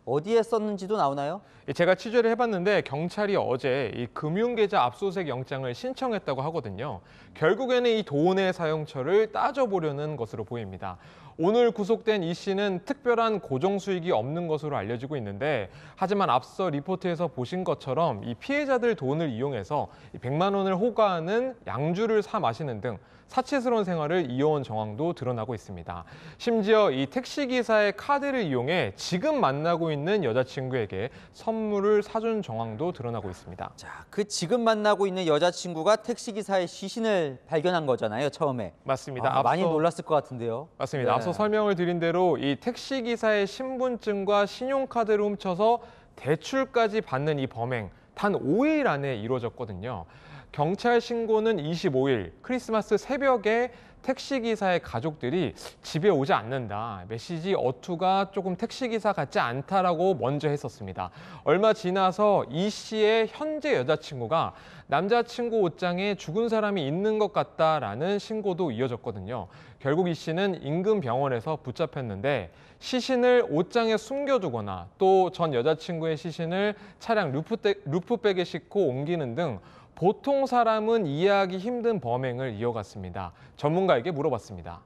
어디에 썼는지도 나오나요? 제가 취재를 해봤는데 경찰이 어제 이 금융계좌 압수수색 영장을 신청했다고 하거든요. 결국에는 이 돈의 사용처를 따져보려는 것으로 보입니다. 오늘 구속된 이 씨는 특별한 고정수익이 없는 것으로 알려지고 있는데 하지만 앞서 리포트에서 보신 것처럼 이 피해자들 돈을 이용해서 100만 원을 호가하는 양주를 사 마시는 등 사치스러운 생활을 이어온 정황도 드러나고 있습니다. 심지어 이 택시기사의 카드를 이용해 지금 만나고 있는 여자친구에게 선물을 사준 정황도 드러나고 있습니다. 자, 그 지금 만나고 있는 여자친구가 택시기사의 시신을 발견한 거잖아요, 처음에. 맞습니다. 많이 놀랐을 것 같은데요. 맞습니다. 네. 앞서 설명을 드린 대로 이 택시기사의 신분증과 신용카드를 훔쳐서 대출까지 받는 이 범행 단 5일 안에 이루어졌거든요. 경찰 신고는 25일 크리스마스 새벽에 택시기사의 가족들이 집에 오지 않는다. 메시지 어투가 조금 택시기사 같지 않다라고 먼저 했었습니다. 얼마 지나서 이 씨의 현재 여자친구가 남자친구 옷장에 죽은 사람이 있는 것 같다라는 신고도 이어졌거든요. 결국 이 씨는 인근 병원에서 붙잡혔는데 시신을 옷장에 숨겨두거나 또 전 여자친구의 시신을 차량 루프백에 싣고 옮기는 등 보통 사람은 이해하기 힘든 범행을 이어갔습니다. 전문가에게 물어봤습니다.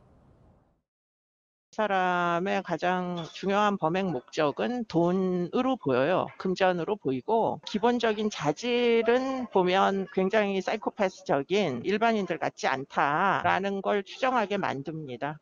사람의 가장 중요한 범행 목적은 돈으로 보여요. 금전으로 보이고 기본적인 자질은 보면 굉장히 사이코패스적인 일반인들 같지 않다라는 걸 추정하게 만듭니다.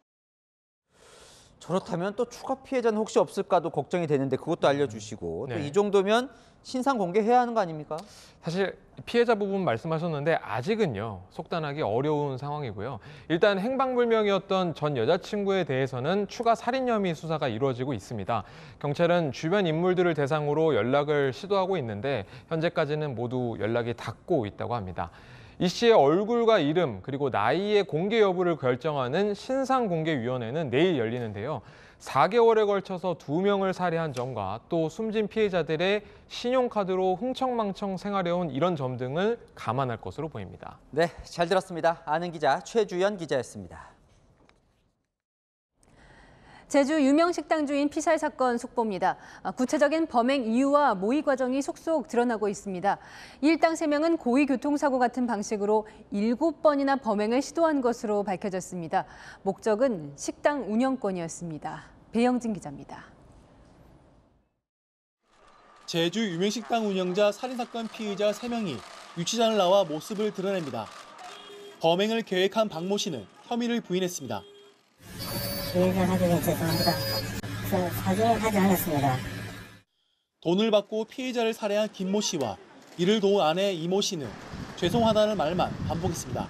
저렇다면 또 추가 피해자는 혹시 없을까도 걱정이 되는데 그것도 알려주시고 또 이 정도면 신상 공개해야 하는 거 아닙니까? 사실 피해자 부분 말씀하셨는데 아직은요 속단하기 어려운 상황이고요. 일단 행방불명이었던 전 여자친구에 대해서는 추가 살인 혐의 수사가 이루어지고 있습니다. 경찰은 주변 인물들을 대상으로 연락을 시도하고 있는데 현재까지는 모두 연락이 닿고 있다고 합니다. 이 씨의 얼굴과 이름 그리고 나이의 공개 여부를 결정하는 신상공개위원회는 내일 열리는데요. 4개월에 걸쳐서 2명을 살해한 점과 또 숨진 피해자들의 신용카드로 흥청망청 생활해온 이런 점 등을 감안할 것으로 보입니다. 네, 잘 들었습니다. 아는 기자 최주연 기자였습니다. 제주 유명 식당 주인 피살 사건 속보입니다. 구체적인 범행 이유와 모의 과정이 속속 드러나고 있습니다. 일당 3명은 고의 교통사고 같은 방식으로 7번이나 범행을 시도한 것으로 밝혀졌습니다. 목적은 식당 운영권이었습니다. 배영진 기자입니다. 제주 유명 식당 운영자 살인사건 피의자 3명이 유치장을 나와 모습을 드러냅니다. 범행을 계획한 박모 씨는 혐의를 부인했습니다. 계획을 하기 위해 죄송합니다. 사죄를 하지 않았습니다. 돈을 받고 피해자를 살해한 김모 씨와 이를 도운 아내 이모 씨는 죄송하다는 말만 반복했습니다.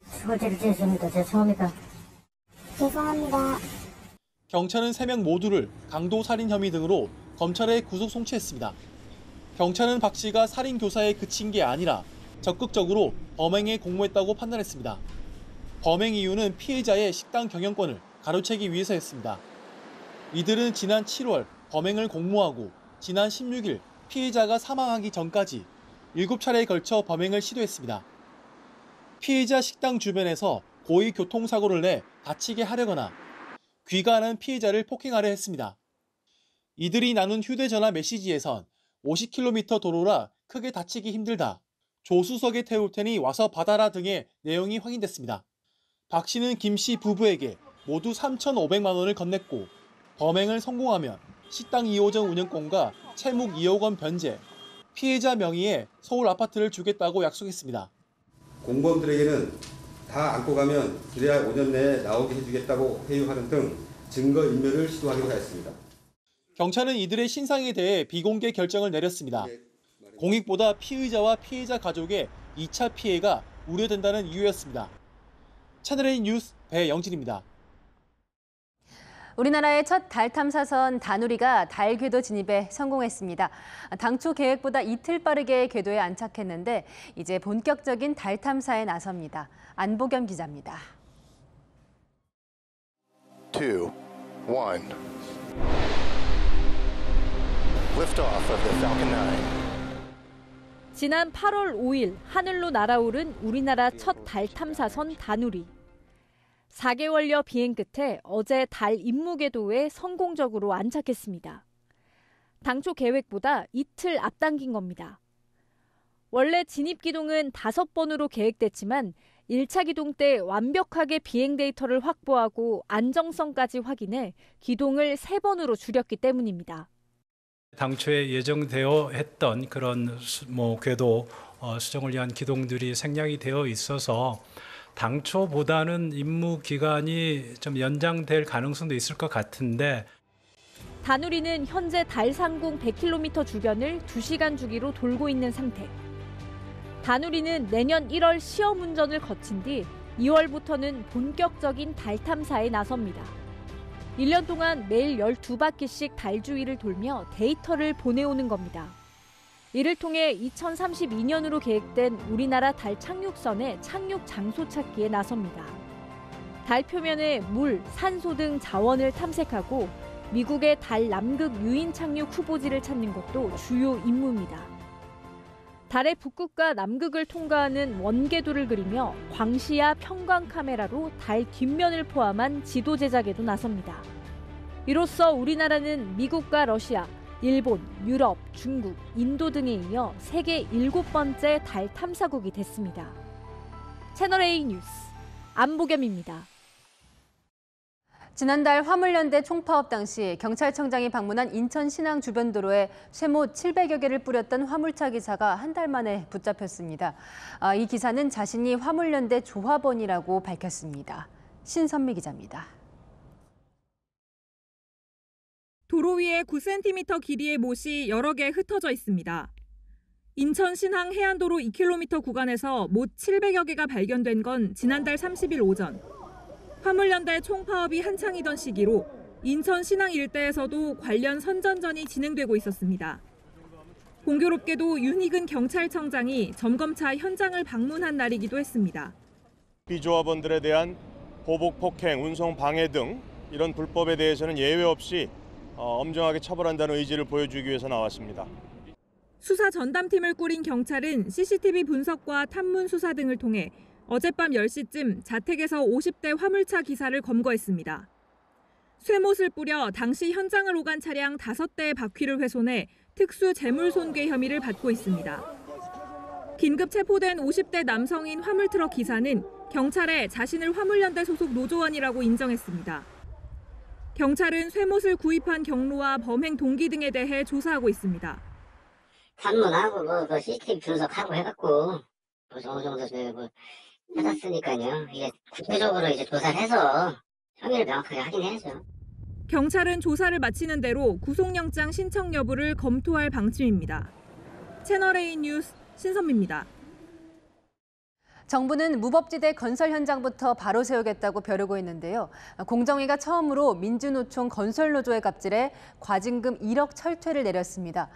수고죄를 지었습니다. 죄송합니다. 죄송합니다. 경찰은 3명 모두를 강도살인 혐의 등으로 검찰에 구속 송치했습니다. 경찰은 박 씨가 살인 교사에 그친 게 아니라 적극적으로 범행에 공모했다고 판단했습니다. 범행 이유는 피해자의 식당 경영권을 가로채기 위해서였습니다. 이들은 지난 7월 범행을 공모하고 지난 16일 피해자가 사망하기 전까지 7차례에 걸쳐 범행을 시도했습니다. 피해자 식당 주변에서 고의 교통사고를 내 다치게 하려거나 귀가하는 피해자를 폭행하려 했습니다. 이들이 나눈 휴대전화 메시지에선 50km 도로라 크게 다치기 힘들다, 조수석에 태울 테니 와서 받아라 등의 내용이 확인됐습니다. 박 씨는 김 씨 부부에게 모두 3,500만 원을 건넸고 범행을 성공하면 식당 2호점 운영권과 채무 2억 원 변제, 피해자 명의의 서울 아파트를 주겠다고 약속했습니다. 공범들에게는 다 안고 가면 그래야 5년 내에 나오게 해주겠다고 회유하는 등 증거인멸을 시도하기로 했습니다. 경찰은 이들의 신상에 대해 비공개 결정을 내렸습니다. 공익보다 피의자와 피해자 가족의 2차 피해가 우려된다는 이유였습니다. 채널A 뉴스 배영진입니다. 우리나라의 첫 달 탐사선 다누리가 달 궤도 진입에 성공했습니다. 당초 계획보다 이틀 빠르게 궤도에 안착했는데 이제 본격적인 달 탐사에 나섭니다. 안보겸 기자입니다. 2, 1. Liftoff of the Falcon 9. 지난 8월 5일 하늘로 날아오른 우리나라 첫 달 탐사선 다누리. 4개월여 비행 끝에 어제 달 임무 궤도에 성공적으로 안착했습니다. 당초 계획보다 이틀 앞당긴 겁니다. 원래 진입 기동은 5번으로 계획됐지만 1차 기동 때 완벽하게 비행 데이터를 확보하고 안정성까지 확인해 기동을 3번으로 줄였기 때문입니다. 당초에 예정되어 했던 그런 궤도 수정을 위한 기동들이 생략이 되어 있어서 당초보다는 임무 기간이 좀 연장될 가능성도 있을 것 같은데 다누리는 현재 달 상공 100km 주변을 2시간 주기로 돌고 있는 상태. 다누리는 내년 1월 시험 운전을 거친 뒤 2월부터는 본격적인 달 탐사에 나섭니다. 1년 동안 매일 12바퀴씩 달 주위를 돌며 데이터를 보내오는 겁니다. 이를 통해 2032년으로 계획된 우리나라 달 착륙선의 착륙 장소 찾기에 나섭니다. 달 표면에 물, 산소 등 자원을 탐색하고 미국의 달 남극 유인 착륙 후보지를 찾는 것도 주요 임무입니다. 달의 북극과 남극을 통과하는 원궤도를 그리며 광시야 평광 카메라로 달 뒷면을 포함한 지도 제작에도 나섭니다. 이로써 우리나라는 미국과 러시아, 일본, 유럽, 중국, 인도 등에 이어 세계 7번째 달 탐사국이 됐습니다. 채널A 뉴스 안보겸입니다. 지난달 화물연대 총파업 당시 경찰청장이 방문한 인천 신항 주변 도로에 쇠못 700여 개를 뿌렸던 화물차 기사가 한 달 만에 붙잡혔습니다. 이 기사는 자신이 화물연대 조합원이라고 밝혔습니다. 신선미 기자입니다. 도로 위에 9cm 길이의 못이 여러 개 흩어져 있습니다. 인천 신항 해안도로 2km 구간에서 못 700여 개가 발견된 건 지난달 30일 오전. 화물연대 총파업이 한창이던 시기로 인천 신항 일대에서도 관련 선전전이 진행되고 있었습니다. 공교롭게도 윤희근 경찰청장이 점검차 현장을 방문한 날이기도 했습니다. 비조합원들에 대한 보복 폭행, 운송 방해 등 이런 불법에 대해서는 예외 없이 엄정하게 처벌한다는 의지를 보여주기 위해서 나왔습니다. 수사 전담팀을 꾸린 경찰은 CCTV 분석과 탐문 수사 등을 통해 어젯밤 10시쯤 자택에서 50대 화물차 기사를 검거했습니다. 쇠못을 뿌려 당시 현장을 오간 차량 5대의 바퀴를 훼손해 특수 재물 손괴 혐의를 받고 있습니다. 긴급 체포된 50대 남성인 화물트럭 기사는 경찰에 자신을 화물연대 소속 노조원이라고 인정했습니다. 경찰은 쇠못을 구입한 경로와 범행 동기 등에 대해 조사하고 있습니다. 탐문하고 CCTV 분석하고 해갖고 어느 정도 해놨으니까요. 이게 구체적으로 조사를 해서 혐의를 명확하게 확인해야죠. 경찰은 조사를 마치는 대로 구속영장 신청 여부를 검토할 방침입니다. 채널A 뉴스 신선미입니다. 정부는 무법지대 건설 현장부터 바로 세우겠다고 벼르고 있는데요. 공정위가 처음으로 민주노총 건설노조에 갑질해 과징금 1억 철퇴를 내렸습니다.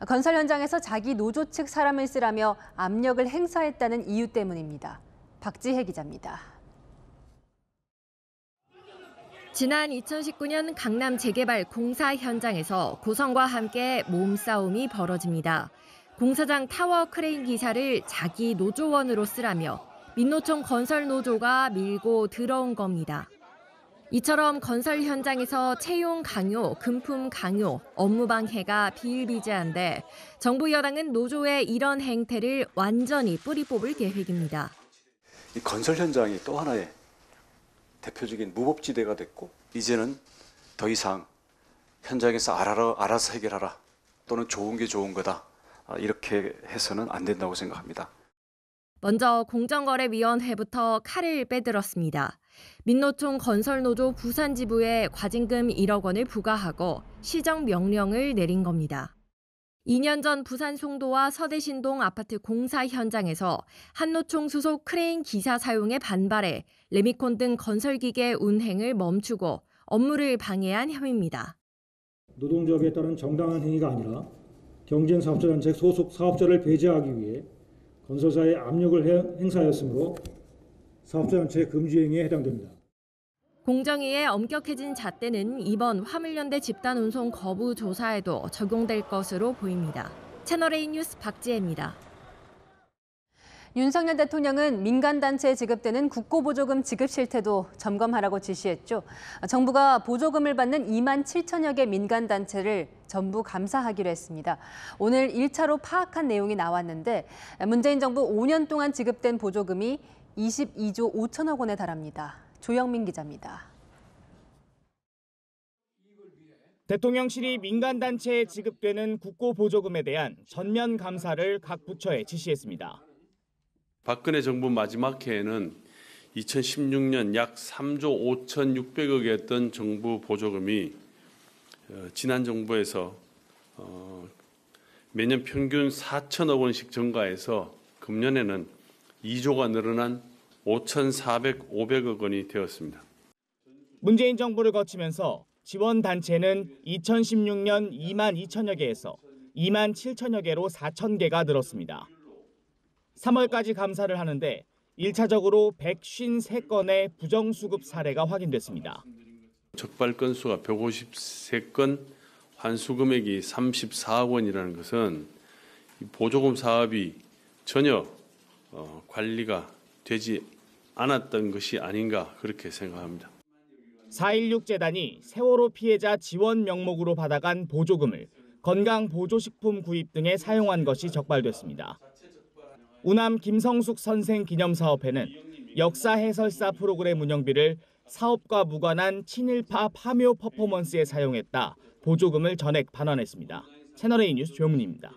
건설 현장에서 자기 노조 측 사람을 쓰라며 압력을 행사했다는 이유 때문입니다. 박지혜 기자입니다. 지난 2019년 강남 재개발 공사 현장에서 고성과 함께 몸싸움이 벌어집니다. 공사장 타워 크레인 기사를 자기 노조원으로 쓰라며 민노총 건설 노조가 밀고 들어온 겁니다. 이처럼 건설 현장에서 채용 강요, 금품 강요, 업무 방해가 비일비재한데 정부 여당은 노조의 이런 행태를 완전히 뿌리 뽑을 계획입니다. 이 건설 현장이 또 하나의 대표적인 무법지대가 됐고 이제는 더 이상 현장에서 알아서 해결하라 또는 좋은 게 좋은 거다 이렇게 해서는 안 된다고 생각합니다. 먼저 공정거래위원회부터 칼을 빼들었습니다. 민노총 건설노조 부산지부에 과징금 1억 원을 부과하고 시정명령을 내린 겁니다. 2년 전 부산 송도와 서대신동 아파트 공사 현장에서 한노총 소속 크레인 기사 사용에 반발해 레미콘 등 건설기계 운행을 멈추고 업무를 방해한 혐의입니다. 노동조합에 따른 정당한 행위가 아니라 경쟁사업자단체 소속 사업자를 배제하기 위해 건설사에 압력을 행사하였으므로 사업자단체 금지 행위에 해당됩니다. 공정위의 엄격해진 잣대는 이번 화물연대 집단운송 거부 조사에도 적용될 것으로 보입니다. 채널A 뉴스 박지혜입니다. 윤석열 대통령은 민간단체에 지급되는 국고보조금 지급 실태도 점검하라고 지시했죠. 정부가 보조금을 받는 2만 7천여 개 민간단체를 전부 감사하기로 했습니다. 오늘 1차로 파악한 내용이 나왔는데 문재인 정부 5년 동안 지급된 보조금이 22조 5천억 원에 달합니다. 조영민 기자입니다. 대통령실이 민간단체에 지급되는 국고보조금에 대한 전면 감사를 각 부처에 지시했습니다. 박근혜 정부 마지막 해에는 2016년 약 3조 5,600억이었던 정부 보조금이 지난 정부에서 매년 평균 4천억 원씩 증가해서 금년에는 2조가 늘어난 5,400억 원이 되었습니다. 문재인 정부를 거치면서 지원 단체는 2016년 2만 2천여 개에서 2만 7천여 개로 4천 개가 늘었습니다. 3월까지 감사를 하는데 1차적으로 153건의 부정수급 사례가 확인됐습니다. 적발 건수가 153건, 환수 금액이 34억 원이라는 것은 보조금 사업이 전혀 관리가 되지 않았던 것이 아닌가 그렇게 생각합니다. 4.16 재단이 세월호 피해자 지원 명목으로 받아간 보조금을 건강보조식품 구입 등에 사용한 것이 적발됐습니다. 우남 김성숙 선생 기념사업회는 역사 해설사 프로그램 운영비를 사업과 무관한 친일파 파묘 퍼포먼스에 사용했다. 보조금을 전액 반환했습니다. 채널A 뉴스 조영민입니다.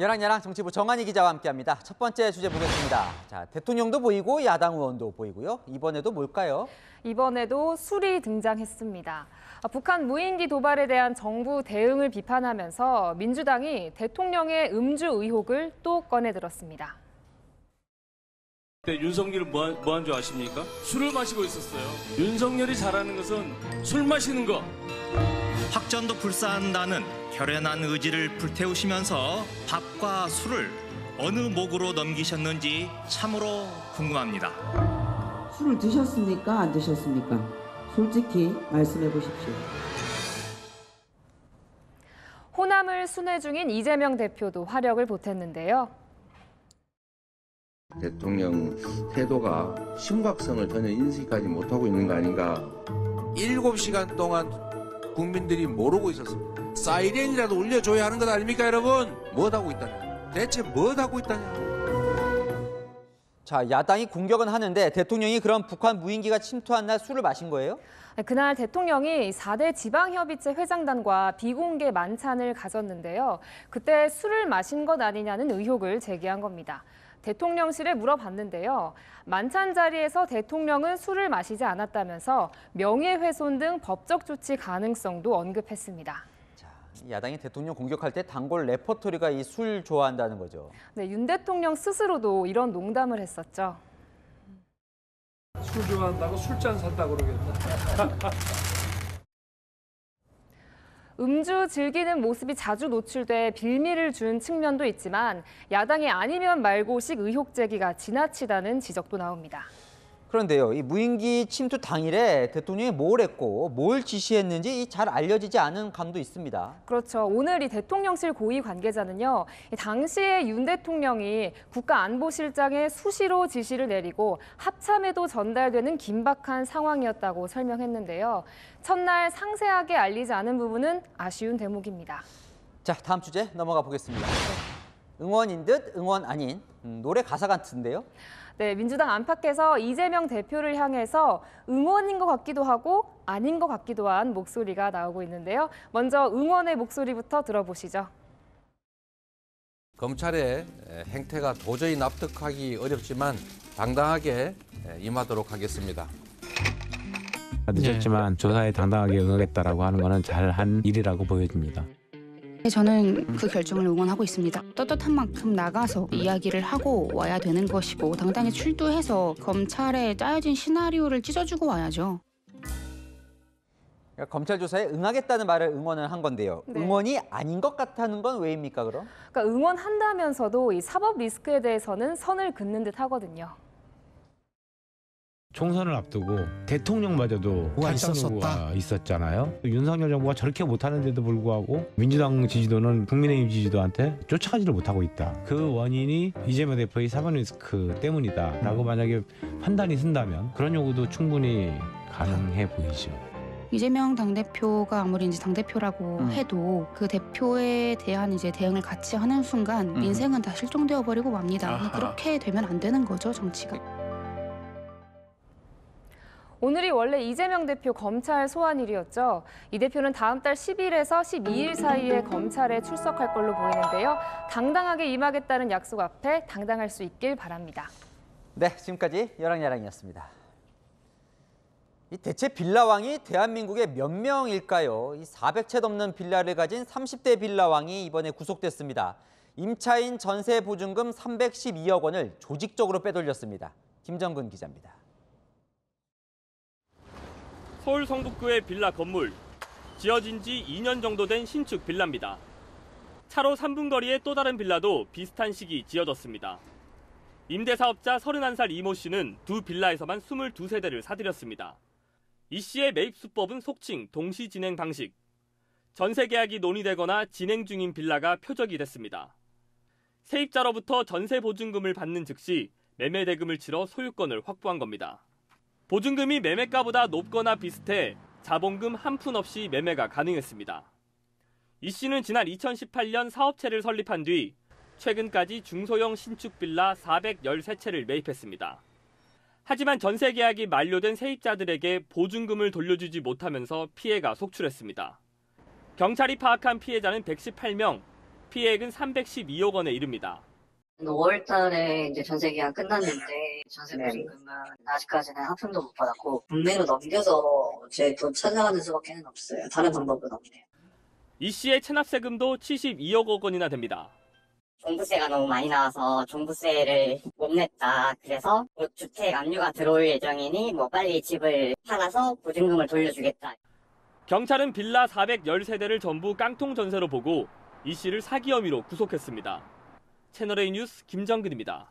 야랑 정치부 정한희 기자와 함께합니다. 첫 번째 주제 보겠습니다. 자, 대통령도 보이고 야당 의원도 보이고요. 이번에도 뭘까요? 이번에도 술이 등장했습니다. 북한 무인기 도발에 대한 정부 대응을 비판하면서 민주당이 대통령의 음주 의혹을 또 꺼내들었습니다. 윤석열이 뭐한 줄 아십니까? 술을 마시고 있었어요. 윤석열이 잘하는 것은 술 마시는 거. 확전도 불사한다는 결연한 의지를 불태우시면서 밥과 술을 어느 목으로 넘기셨는지 참으로 궁금합니다. 술을 드셨습니까? 안 드셨습니까? 솔직히 말씀해 보십시오. 호남을 순회 중인 이재명 대표도 화력을 보탰는데요. 대통령 태도가 심각성을 전혀 인식하지 못하고 있는 거 아닌가. 7시간 동안 국민들이 모르고 있었습니다. 사이렌이라도 울려줘야 하는 것 아닙니까, 여러분? 무엇하고 있다냐? 대체 무엇하고 있다냐? 자, 야당이 공격은 하는데 대통령이 그럼 북한 무인기가 침투한 날 술을 마신 거예요? 그날 대통령이 4대 지방협의체 회장단과 비공개 만찬을 가졌는데요. 그때 술을 마신 것 아니냐는 의혹을 제기한 겁니다. 대통령실에 물어봤는데요. 만찬 자리에서 대통령은 술을 마시지 않았다면서 명예훼손 등 법적 조치 가능성도 언급했습니다. 야당이 대통령 공격할 때 단골 레퍼토리가 이 술 좋아한다는 거죠. 네, 윤 대통령 스스로도 이런 농담을 했었죠. 술 좋아한다고 술잔 산다고 그러겠다. 음주 즐기는 모습이 자주 노출돼 빌미를 준 측면도 있지만 야당이 아니면 말고식 의혹 제기가 지나치다는 지적도 나옵니다. 그런데요, 이 무인기 침투 당일에 대통령이 뭘 했고 뭘 지시했는지 잘 알려지지 않은 감도 있습니다. 그렇죠. 오늘 이 대통령실 고위 관계자는요, 당시에 윤 대통령이 국가안보실장에 수시로 지시를 내리고 합참에도 전달되는 긴박한 상황이었다고 설명했는데요. 첫날 상세하게 알리지 않은 부분은 아쉬운 대목입니다. 자, 다음 주제 넘어가 보겠습니다. 응원인 듯 응원 아닌 노래 가사 같은데요. 네, 민주당 안팎에서 이재명 대표를 향해서 응원인 것 같기도 하고 아닌 것 같기도 한 목소리가 나오고 있는데요. 먼저 응원의 목소리부터 들어보시죠. 검찰의 행태가 도저히 납득하기 어렵지만 당당하게 임하도록 하겠습니다. 늦었지만 조사에 당당하게 응하겠다라고 하는 것은 잘한 일이라고 보여집니다. 저는 그 결정을 응원하고 있습니다. 떳떳한 만큼 나가서 이야기를 하고 와야 되는 것이고 당당히 출두해서 검찰에 짜여진 시나리오를 찢어주고 와야죠. 그러니까 검찰 조사에 응하겠다는 말을 응원을 한 건데요. 네. 응원이 아닌 것 같다는 건 왜입니까, 그럼? 그러니까 응원한다면서도 이 사법 리스크에 대해서는 선을 긋는 듯 하거든요. 총선을 앞두고 대통령마저도 탈당 있었잖아요. 윤석열 정부가 저렇게 못하는데도 불구하고 민주당 지지도는 국민의힘 지지도한테 쫓아가지를 못하고 있다. 그 원인이 이재명 대표의 사법 리스크 때문이다라고 만약에 판단이 쓴다면 그런 요구도 충분히 가능해 보이죠. 이재명 당대표가 아무리 이제 당대표라고 해도 그 대표에 대한 이제 대응을 같이 하는 순간 민생은 다 실종되어 버리고 맙니다. 그렇게 되면 안 되는 거죠, 정치가. 오늘이 원래 이재명 대표 검찰 소환일이었죠. 이 대표는 다음 달 10일에서 12일 사이에 검찰에 출석할 걸로 보이는데요. 당당하게 임하겠다는 약속 앞에 당당할 수 있길 바랍니다. 네, 지금까지 여랑야랑이었습니다. 이 대체 빌라왕이 대한민국에 몇 명일까요? 이 400채 넘는 빌라를 가진 30대 빌라왕이 이번에 구속됐습니다. 임차인 전세 보증금 312억 원을 조직적으로 빼돌렸습니다. 김정근 기자입니다. 서울 성북구의 빌라 건물, 지어진 지 2년 정도 된 신축 빌라입니다. 차로 3분 거리의 또 다른 빌라도 비슷한 시기 지어졌습니다. 임대사업자 31살 이모 씨는 두 빌라에서만 22세대를 사들였습니다. 이 씨의 매입 수법은 속칭 동시진행 방식. 전세 계약이 논의되거나 진행 중인 빌라가 표적이 됐습니다. 세입자로부터 전세 보증금을 받는 즉시 매매 대금을 치러 소유권을 확보한 겁니다. 보증금이 매매가보다 높거나 비슷해 자본금 한 푼 없이 매매가 가능했습니다. 이 씨는 지난 2018년 사업체를 설립한 뒤 최근까지 중소형 신축 빌라 413채를 매입했습니다. 하지만 전세 계약이 만료된 세입자들에게 보증금을 돌려주지 못하면서 피해가 속출했습니다. 경찰이 파악한 피해자는 118명, 피해액은 312억 원에 이릅니다. 5월 달에 이제 전세 계약 끝났는데 전세 보증금은 아직까지는 한 푼도 못 받았고 국내로 넘겨서 제 돈 찾아가는 수밖에는 없어요. 다른 방법은 없네요. 이 씨의 체납세금도 72억 원이나 됩니다. 종부세가 너무 많이 나와서 종부세를 못 냈다. 그래서 주택 압류가 들어올 예정이니 빨리 집을 팔아서 보증금을 돌려주겠다. 경찰은 빌라 413대를 전부 깡통 전세로 보고 이 씨를 사기 혐의로 구속했습니다. 채널A 뉴스 김정근입니다.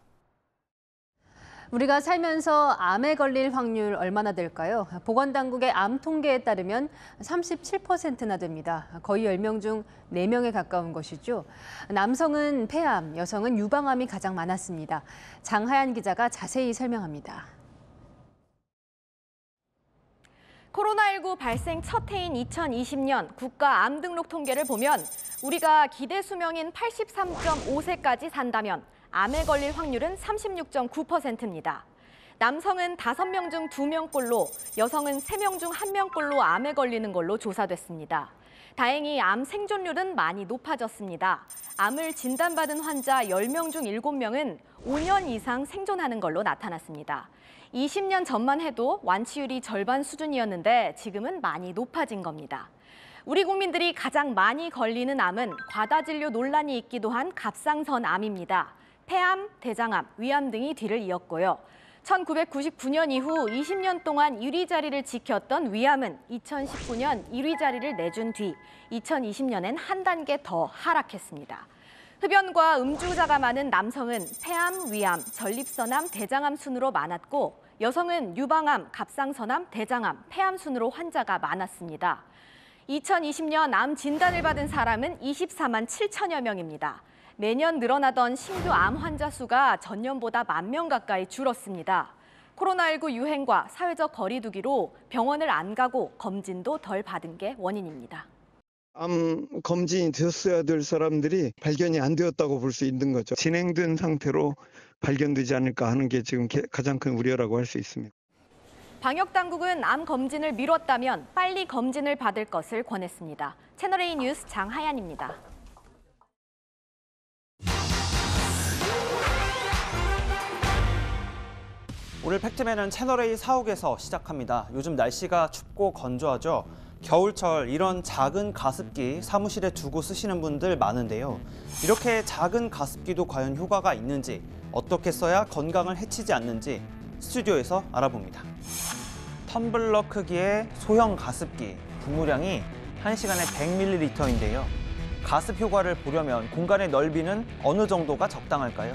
우리가 살면서 암에 걸릴 확률 얼마나 될까요? 보건당국의 암 통계에 따르면 37%나 됩니다. 거의 10명 중 4명에 가까운 것이죠. 남성은 폐암, 여성은 유방암이 가장 많았습니다. 장하얀 기자가 자세히 설명합니다. 코로나19 발생 첫 해인 2020년 국가 암 등록 통계를 보면 우리가 기대 수명인 83.5세까지 산다면 암에 걸릴 확률은 36.9%입니다. 남성은 5명 중 2명꼴로, 여성은 3명 중 1명꼴로 암에 걸리는 걸로 조사됐습니다. 다행히 암 생존율은 많이 높아졌습니다. 암을 진단받은 환자 10명 중 7명은 5년 이상 생존하는 걸로 나타났습니다. 20년 전만 해도 완치율이 절반 수준이었는데 지금은 많이 높아진 겁니다. 우리 국민들이 가장 많이 걸리는 암은 과다진료 논란이 있기도 한 갑상선암입니다. 폐암, 대장암, 위암 등이 뒤를 이었고요. 1999년 이후 20년 동안 1위 자리를 지켰던 위암은 2019년 1위 자리를 내준 뒤 2020년엔 한 단계 더 하락했습니다. 흡연과 음주자가 많은 남성은 폐암, 위암, 전립선암, 대장암 순으로 많았고 여성은 유방암, 갑상선암, 대장암, 폐암 순으로 환자가 많았습니다. 2020년 암 진단을 받은 사람은 24만 7천여 명입니다. 매년 늘어나던 신규 암 환자 수가 전년보다 10,000명 가까이 줄었습니다. 코로나19 유행과 사회적 거리 두기로 병원을 안 가고 검진도 덜 받은 게 원인입니다. 암 검진이 되었어야 될 사람들이 발견이 안 되었다고 볼 수 있는 거죠. 진행된 상태로 발견되지 않을까 하는 게 지금 가장 큰 우려라고 할 수 있습니다. 방역당국은 암 검진을 미뤘다면 빨리 검진을 받을 것을 권했습니다. 채널A 뉴스 장하얀입니다. 오늘 팩트맨은 채널A 사옥에서 시작합니다. 요즘 날씨가 춥고 건조하죠. 겨울철 이런 작은 가습기 사무실에 두고 쓰시는 분들 많은데요. 이렇게 작은 가습기도 과연 효과가 있는지, 어떻게 써야 건강을 해치지 않는지 스튜디오에서 알아봅니다. 텀블러 크기의 소형 가습기, 분무량이 1시간에 100ml인데요. 가습 효과를 보려면 공간의 넓이는 어느 정도가 적당할까요?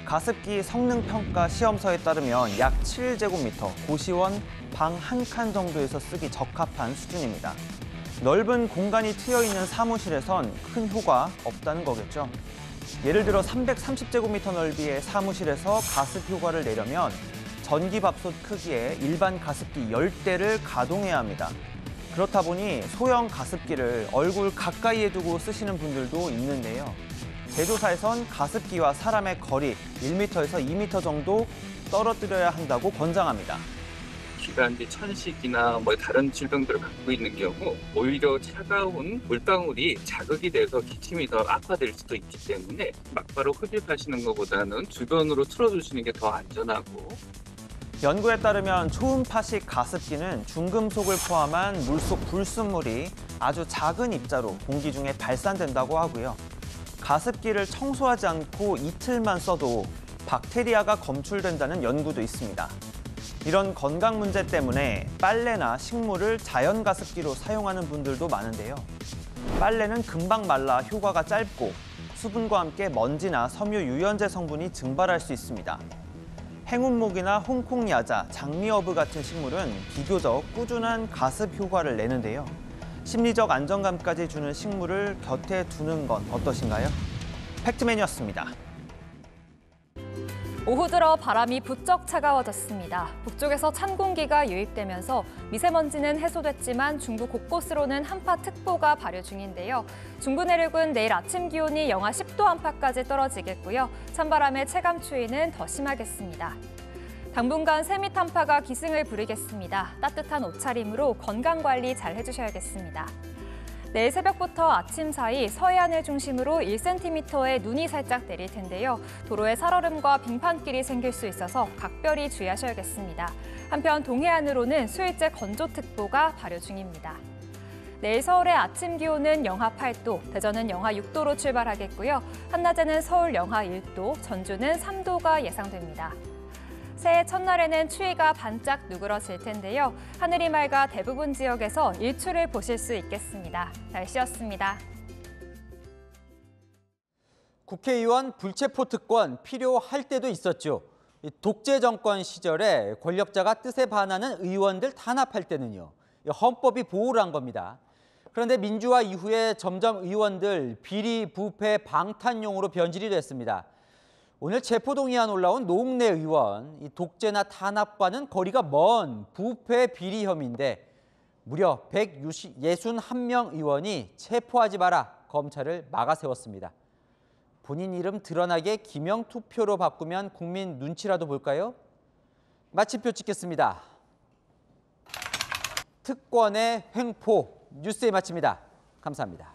가습기 성능평가 시험서에 따르면 약 7제곱미터, 고시원 방 1칸 정도에서 쓰기 적합한 수준입니다. 넓은 공간이 트여있는 사무실에선 큰 효과 없다는 거겠죠. 예를 들어 330제곱미터 넓이의 사무실에서 가습 효과를 내려면 전기밥솥 크기의 일반 가습기 10대를 가동해야 합니다. 그렇다 보니 소형 가습기를 얼굴 가까이에 두고 쓰시는 분들도 있는데요. 제조사에선 가습기와 사람의 거리 1m에서 2m 정도 떨어뜨려야 한다고 권장합니다. 기관지 천식이나 다른 질병들을 갖고 있는 경우 오히려 차가운 물방울이 자극이 돼서 기침이 더 악화될 수도 있기 때문에 막바로 흡입하시는 것보다는 주변으로 틀어주시는 게 더 안전하고. 연구에 따르면 초음파식 가습기는 중금속을 포함한 물속 불순물이 아주 작은 입자로 공기 중에 발산된다고 하고요. 가습기를 청소하지 않고 이틀만 써도 박테리아가 검출된다는 연구도 있습니다. 이런 건강 문제 때문에 빨래나 식물을 자연 가습기로 사용하는 분들도 많은데요. 빨래는 금방 말라 효과가 짧고 수분과 함께 먼지나 섬유 유연제 성분이 증발할 수 있습니다. 행운목이나 홍콩야자, 장미어브 같은 식물은 비교적 꾸준한 가습 효과를 내는데요. 심리적 안정감까지 주는 식물을 곁에 두는 건 어떠신가요? 팩트맨이었습니다. 오후 들어 바람이 부쩍 차가워졌습니다. 북쪽에서 찬 공기가 유입되면서 미세먼지는 해소됐지만 중부 곳곳으로는 한파특보가 발효 중인데요. 중부 내륙은 내일 아침 기온이 영하 10도 안팎까지 떨어지겠고요. 찬바람의 체감 추위는 더 심하겠습니다. 당분간 세미탄파가 기승을 부리겠습니다. 따뜻한 옷차림으로 건강관리 잘 해주셔야겠습니다. 내일 새벽부터 아침 사이 서해안을 중심으로 1cm의 눈이 살짝 내릴 텐데요. 도로에 살얼음과 빙판길이 생길 수 있어서 각별히 주의하셔야겠습니다. 한편 동해안으로는 수일제 건조특보가 발효 중입니다. 내일 서울의 아침 기온은 영하 8도, 대전은 영하 6도로 출발하겠고요. 한낮에는 서울 영하 1도, 전주는 3도가 예상됩니다. 새해 첫날에는 추위가 반짝 누그러질 텐데요. 하늘이 맑아 대부분 지역에서 일출을 보실 수 있겠습니다. 날씨였습니다. 국회의원 불체포 특권 필요할 때도 있었죠. 독재 정권 시절에 권력자가 뜻에 반하는 의원들 탄압할 때는요. 헌법이 보호를 한 겁니다. 그런데 민주화 이후에 점점 의원들 비리, 부패, 방탄용으로 변질이 됐습니다. 오늘 체포동의안 올라온 노웅래 의원, 이 독재나 탄압과는 거리가 먼 부패 비리 혐의인데 무려 161명 의원이 체포하지 마라 검찰을 막아세웠습니다. 본인 이름 드러나게 기명투표로 바꾸면 국민 눈치라도 볼까요? 마침표 찍겠습니다. 특권의 횡포 뉴스에 마칩니다. 감사합니다.